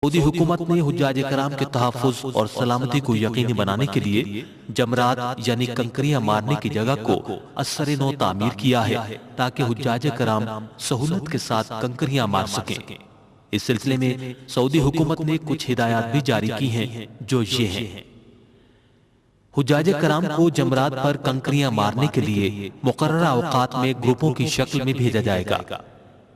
سعودی حکومت نے حجاج کرام کے تحفظ اور سلامتی کو یقینی بنانے کے لیے جمرات یعنی کنکریاں مارنے کی جگہ کو اثر نو تعمیر کیا ہے تاکہ حجاج کرام سہولت کے ساتھ کنکریاں مار سکیں۔ اس سلسلے میں سعودی حکومت نے کچھ ہدایات بھی جاری کی ہیں جو یہ ہیں: حجاج کرام کو جمرات پر کنکریاں مارنے کے لیے مقررہ اوقات میں گروپوں کی شکل میں بھیجا جائے گا۔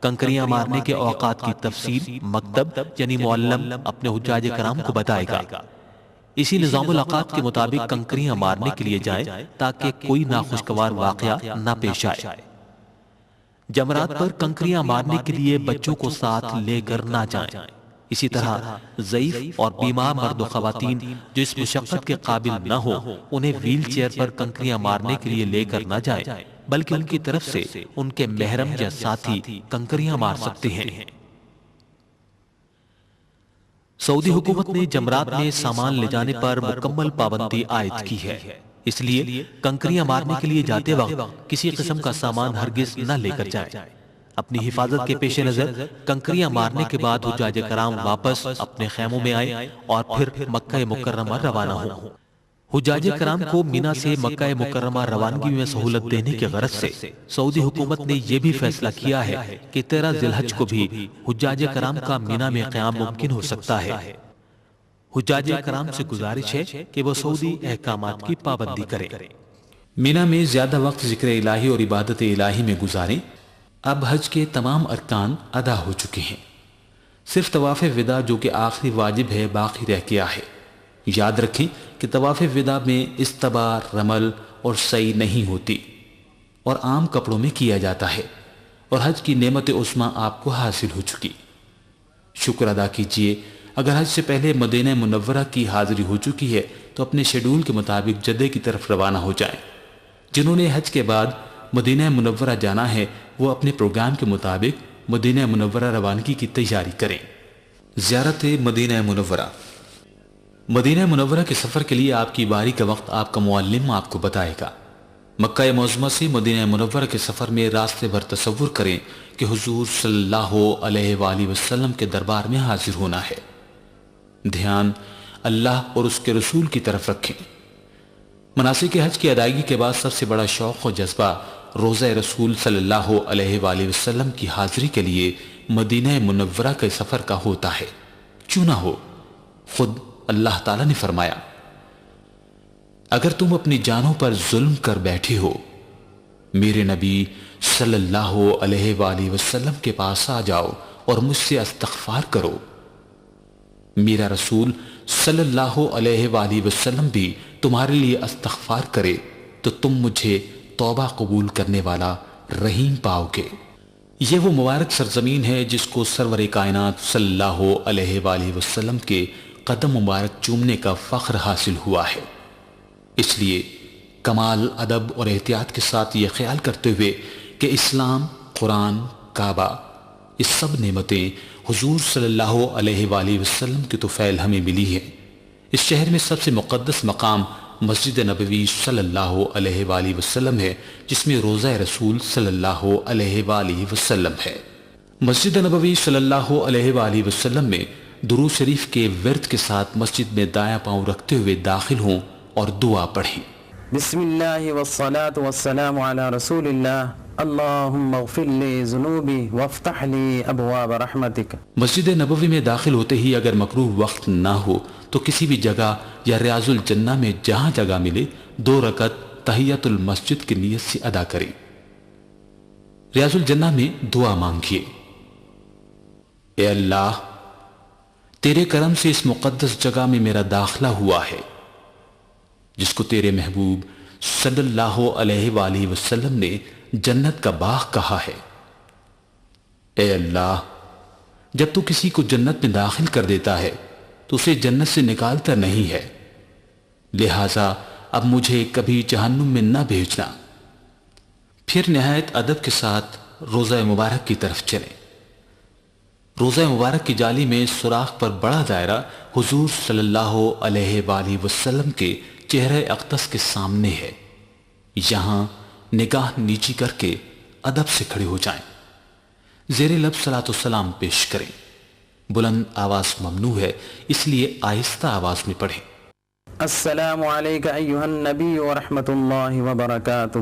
کنکریاں مارنے کے اوقات کی تفصیل مکتب یعنی معلم اپنے حجاج کرام کو بتائے گا۔ اسی نظام الاوقات کے مطابق کنکریاں مارنے کے لیے جائیں تاکہ کوئی ناخوشگوار واقعہ نہ پیش آئے۔ جمرات پر کنکریاں مارنے کے لیے بچوں کو ساتھ لے کر نہ جائیں۔ اسی طرح ضعیف اور بیمار مرد و خواتین جو اس مشقت کے قابل نہ ہو انہیں ویل چیئر پر کنکریاں مارنے کے لیے لے کر نہ جائیں، بلکہ ان کی طرف سے ان کے محرم یا ساتھی کنکریاں مار سکتے ہیں۔ سعودی حکومت نے جمرات میں سامان لے جانے پر مکمل پابندی عائد کی ہے، اس لیے کنکریاں مارنے کے لیے جاتے وقت کسی قسم کا سامان ہرگز نہ لے کر جائیں۔ اپنی حفاظت کے پیش نظر کنکریاں مارنے کے بعد حجاج کرام واپس اپنے خیموں میں آئیں اور پھر مکہ مکرمہ روانہ ہوں۔ حجاج کرام کو مینا سے مکہ مکرمہ روانگی میں سہولت دینے کے غرض سے سعودی حکومت نے یہ بھی فیصلہ کیا ہے کہ 13 ذی الحج کو بھی حجاج کرام کا مینا میں قیام ممکن ہو سکتا ہے۔ حجاج کرام سے گزارش ہے کہ وہ سعودی احکامات کی پابندی کریں۔ مینا میں زیادہ وقت ذکر الہی اور عبادت الہی میں گزاریں۔ اب حج کے تمام ارکان ادا ہو چکے ہیں، صرف طواف وداع جو کہ آخری واجب ہے باقی رہ گیا ہے۔ یاد رکھیں کہ طواف وداع میں استبار، رمل اور سعی نہیں ہوتی اور عام کپڑوں میں کیا جاتا ہے، اور حج کی نعمت عظمیٰ آپ کو حاصل ہو چکی۔ شکر ادا کیجئے۔ اگر حج سے پہلے مدینہ منورہ کی حاضری ہو چکی ہے تو اپنے شیڈول کے مطابق جدہ کی طرف روانہ ہو جائیں۔ جنہوں نے حج کے بعد مدینہ منورہ جانا ہے وہ اپنے پروگرام کے مطابق مدینہ منورہ روانگی کی تیاری کریں۔ زیارت مدینہ منورہ۔ مدینہ منورہ کے سفر کے لیے آپ کی باری کا وقت آپ کا معلم آپ کو بتائے گا۔ مکہ معظمہ سے مدینہ منورہ کے سفر میں راستے بھر تصور کریں کہ حضور صلی اللہ علیہ وآلہ وسلم کے دربار میں حاضر ہونا ہے۔ دھیان اللہ اور اس کے رسول کی طرف رکھیں۔ مناسک حج کی ادائیگی کے بعد سب سے بڑا شوق و جذبہ روضہ رسول صلی اللہ علیہ وآلہ وسلم کی حاضری کے لیے مدینہ منورہ کے سفر کا ہوتا ہے، کیوں نہ ہو؟ خود اللہ تعالیٰ نے فرمایا، اگر تم اپنی جانوں پر ظلم کر بیٹھے ہو میرے نبی صلی اللہ علیہ وآلہ وسلم کے پاس آ جاؤ اور مجھ سے استغفار کرو۔ میرا رسول صلی اللہ علیہ وآلہ وسلم بھی تمہارے لیے استغفار کرے تو تم مجھے توبہ قبول کرنے والا رحیم پاؤ گے۔ یہ وہ مبارک سرزمین ہے جس کو سرور کائنات صلی اللہ علیہ وآلہ وسلم کے قدم مبارک چومنے کا فخر حاصل ہوا ہے۔ اس لیے کمال ادب اور احتیاط کے ساتھ یہ خیال کرتے ہوئے کہ اسلام، قرآن، کعبہ، یہ سب نعمتیں حضور صلی اللہ علیہ وآلہ وسلم کی طفیل ہمیں ملی ہیں۔ اس شہر میں سب سے مقدس مقام مسجد نبوی صلی اللہ علیہ وآلہ وسلم ہے، جس میں روضہ رسول صلی اللہ علیہ وآلہ وسلم ہے۔ مسجد نبوی صلی اللہ علیہ وآلہ وسلم میں درود شریف کے ورد کے ساتھ مسجد میں دایاں پاؤں رکھتے ہوئے داخل ہوں اور دعا پڑھیں۔ بسم اللہ والصلاة والسلام علی رسول اللہ، اللہم اغفر لی ذنوبی وافتح لی ابواب رحمتک۔ مسجد نبوی میں داخل ہوتے ہی اگر مکروہ وقت نہ ہو تو کسی بھی جگہ یا ریاض الجنہ میں جہاں جگہ ملے 2 رکعت تحیت المسجد کی نیت سے ادا کریں۔ ریاض الجنہ میں دعا مانگیے، اے اللہ تیرے کرم سے اس مقدس جگہ میں میرا داخلہ ہوا ہے جس کو تیرے محبوب صلی اللہ علیہ وآلہ وسلم نے جنت کا باغ کہا ہے۔ اے اللہ جب تو کسی کو جنت میں داخل کر دیتا ہے تو اسے جنت سے نکالتا نہیں ہے، لہٰذا اب مجھے کبھی جہنم میں نہ بھیجنا۔ پھر نہایت ادب کے ساتھ روضہ مبارک کی طرف چلیں۔ روضہ مبارک کی جالی میں سوراخ پر بڑا دائرہ حضور صلی اللہ علیہ وآلہ وسلم کے چہرہ اقدس کے سامنے ہے۔ یہاں نگاہ نیچی کر کے ادب سے کھڑے ہو جائیں، زیر لب صلاۃ والسلام پیش کریں۔ بلند آواز ممنوع ہے، اس لیے آہستہ آواز میں پڑھیں۔ السلام علیک ایھا النبی ورحمۃ اللہ وبرکاتہ،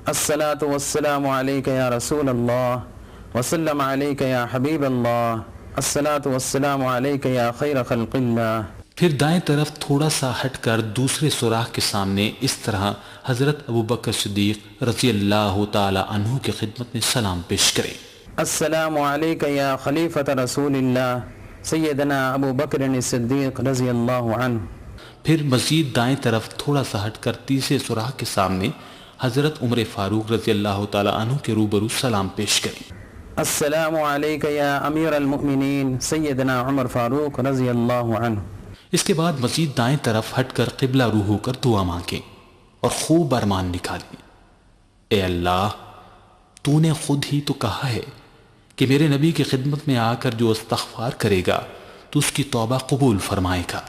الصلاۃ والسلام علیک یا رسول اللہ وسلم علیک یا حبیب اللہ، الصلاۃ والسلام علیک یا خیر خلق اللہ۔ پھر دائیں طرف تھوڑا سا ہٹ کر دوسرے سوراخ کے سامنے اس طرح حضرت ابوبکر صدیق رضی اللہ تعالی عنہ کی خدمت میں سلام پیش کریں۔ السلام علیک یا خلیفۃ رسول اللہ سیدنا ابو بکر صدیق رضی اللہ عنہ۔ پھر مزید دائیں طرف تھوڑا سا ہٹ کر تیسرے سوراخ کے سامنے حضرت عمر فاروق رضی اللہ تعالی عنہ کے روبرو سلام پیش کریں۔ السلام علیک یا امیر المؤمنین سیدنا عمر فاروق رضی اللہ عنہ۔ اس کے بعد مزید دائیں طرف ہٹ کر قبلہ روح ہو کر دعا مانگیں اور خوب ارمان نکالیں۔ اے اللہ، تو نے خود ہی تو کہا ہے کہ میرے نبی کی خدمت میں آ کر جو استغفار کرے گا تو اس کی توبہ قبول فرمائے گا۔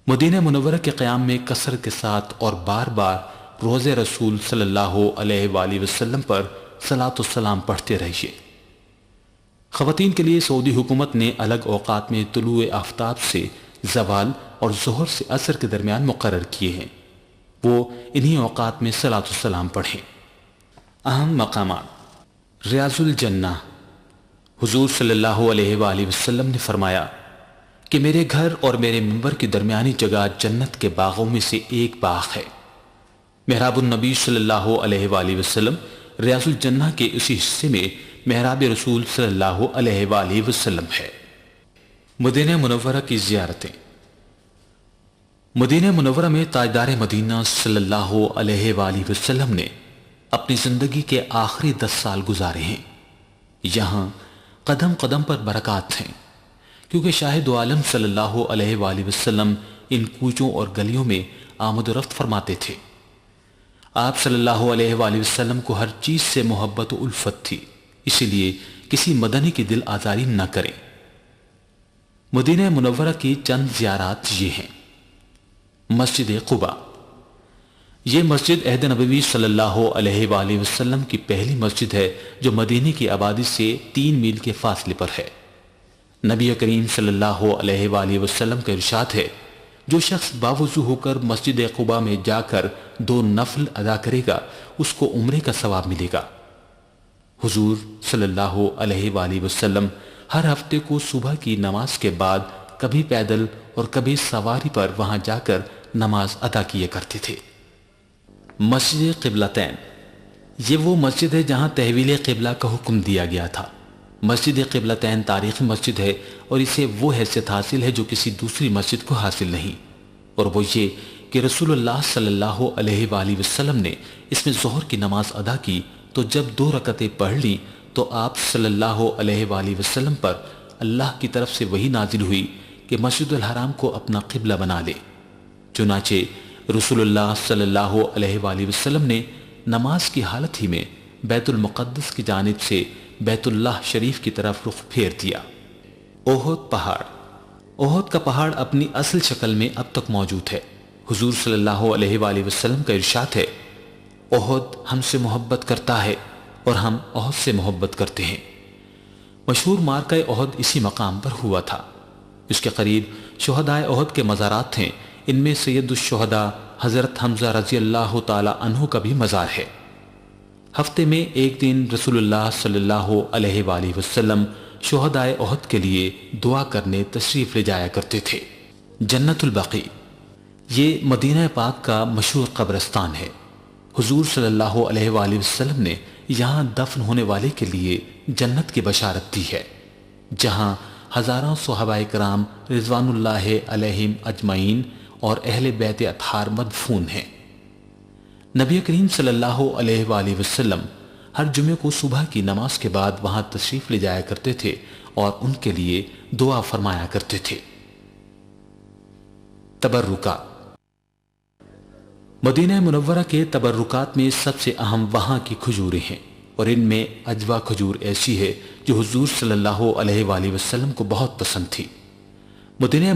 مدینہ منورہ کے قیام میں کثرت کے ساتھ اور بار بار روضہ رسول صلی اللہ علیہ وآلہ وسلم پر صلاۃ والسلام پڑھتے رہیے۔ خواتین کے لیے سعودی حکومت نے الگ اوقات میں طلوع آفتاب سے زوال اور ظہر سے عصر کے درمیان مقرر کیے ہیں، وہ انہی اوقات میں صلاۃ والسلام پڑھیں۔ اہم مقامات: ریاض الجنہ، حضور صلی اللہ علیہ وآلہ وسلم نے فرمایا کہ میرے گھر اور میرے منبر کی درمیانی جگہ جنت کے باغوں میں سے ایک باغ ہے۔ محراب النبی صلی اللہ علیہ وآلہ وسلم ریاض الجنہ کے اسی حصے میں محراب رسول صلی اللہ علیہ وآلہ وسلم ہے۔ مدینہ منورہ کی زیارتیں۔ مدینہ منورہ میں تاجدار مدینہ صلی اللہ علیہ وآلہ وسلم نے اپنی زندگی کے آخری 10 سال گزارے ہیں۔ یہاں قدم قدم پر برکات ہیں، کیونکہ شاہد عالم صلی اللہ علیہ وآلہ وسلم ان کوچوں اور گلیوں میں آمد و رفت فرماتے تھے۔ آپ صلی اللہ علیہ وآلہ وسلم کو ہر چیز سے محبت و الفت تھی، اسی لیے کسی مدنی کی دل آزاری نہ کریں۔ مدینہ منورہ کی چند زیارات یہ ہیں: مسجد قباء، یہ مسجد عہد نبوی صلی اللہ علیہ وآلہ وسلم کی پہلی مسجد ہے جو مدینے کی آبادی سے 3 میل کے فاصلے پر ہے۔ نبی کریم صلی اللہ علیہ وآلہ وسلم کا ارشاد ہے، جو شخص باوضو ہو کر مسجد قباء میں جا کر 2 نفل ادا کرے گا اس کو عمرے کا ثواب ملے گا۔ حضور صلی اللہ علیہ وآلہ وسلم ہر ہفتے کو صبح کی نماز کے بعد کبھی پیدل اور کبھی سواری پر وہاں جا کر نماز ادا کیا کرتے تھے۔ مسجد قبلتین، یہ وہ مسجد ہے جہاں تحویل قبلہ کا حکم دیا گیا تھا۔ مسجد قبلتین تاریخی مسجد ہے اور اسے وہ حیثیت حاصل ہے جو کسی دوسری مسجد کو حاصل نہیں، اور وہ یہ کہ رسول اللہ صلی اللہ علیہ وآلہ وسلم نے اس میں ظہر کی نماز ادا کی تو جب 2 رکعتیں پڑھ لیں تو آپ صلی اللہ علیہ وآلہ وسلم پر اللہ کی طرف سے وحی نازل ہوئی کہ مسجد الحرام کو اپنا قبلہ بنا لے۔ چنانچہ رسول اللہ صلی اللہ علیہ وآلہ وسلم نے نماز کی حالت ہی میں بیت المقدس کی جانب سے بیت اللہ شریف کی طرف رخ پھیر دیا۔ احد پہاڑ، احد کا پہاڑ اپنی اصل شکل میں اب تک موجود ہے۔ حضور صلی اللہ علیہ وآلہ وسلم کا ارشاد ہے، احد ہم سے محبت کرتا ہے اور ہم احد سے محبت کرتے ہیں۔ مشہور معرکہ احد اسی مقام پر ہوا تھا۔ اس کے قریب شہدائے احد کے مزارات ہیں، ان میں سید الشہداء حضرت حمزہ رضی اللہ تعالی عنہ کا بھی مزار ہے۔ ہفتے میں ایک دن رسول اللہ صلی اللہ علیہ وآلہ وسلم شہدائے احد کے لیے دعا کرنے تشریف لے جایا کرتے تھے۔ جنت البقیع، یہ مدینہ پاک کا مشہور قبرستان ہے۔ حضور صلی اللہ علیہ وآلہ وسلم نے یہاں دفن ہونے والے کے لیے جنت کی بشارت دی ہے، جہاں ہزاروں صحابہ کرام رضوان اللہ علیہم اجمعین اور اہل بیت اطہار مدفون ہیں۔ نبی کریم صلی اللہ علیہ وآلہ وسلم ہر جمعے کو صبح کی نماز کے بعد وہاں تشریف لے جایا کرتے تھے اور ان کے لیے دعا فرمایا کرتے تھے۔ تبرکات، مدینہ منورہ کے تبرکات میں سب سے اہم وہاں کی کھجوریں ہیں، اور ان میں عجوہ کھجور ایسی ہے جو حضور صلی اللہ علیہ وآلہ وسلم کو بہت پسند تھی۔ مدینہ